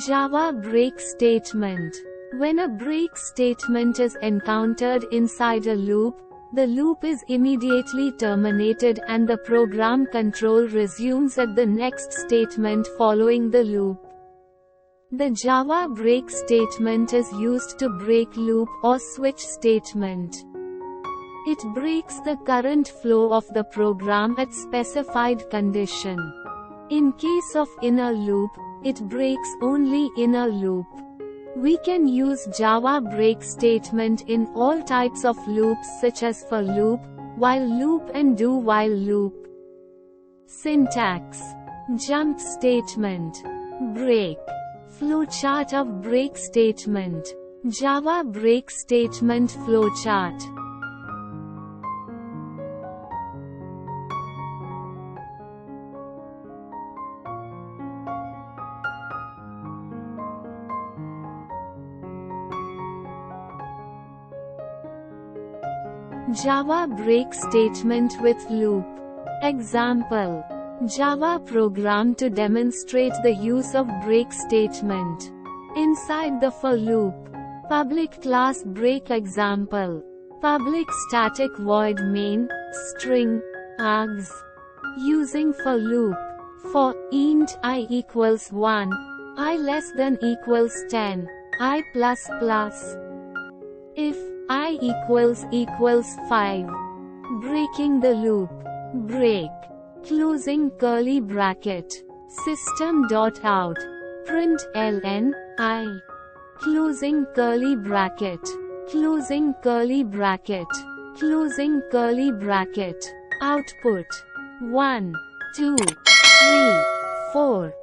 Java break statement. When a break statement is encountered inside a loop, the loop is immediately terminated and the program control resumes at the next statement following the loop. The Java break statement is used to break loop or switch statement. It breaks the current flow of the program at specified condition. In case of inner loop, it breaks only inner loop. We can use Java break statement in all types of loops such as for loop, while loop and do while loop. Syntax: jump statement, break. Flowchart of break statement. Java break statement flowchart. Java break statement with loop. Example: Java program to demonstrate the use of break statement. Inside the for loop. Public class break example. Public static void main, string, args. Using for loop. For int I equals 1, I less than equals 10, I plus plus. If I equals 5. Breaking the loop. Break. Closing curly bracket. System.out. Println I. Closing curly bracket. Closing curly bracket. Closing curly bracket. Output. 1, 2, 3, 4.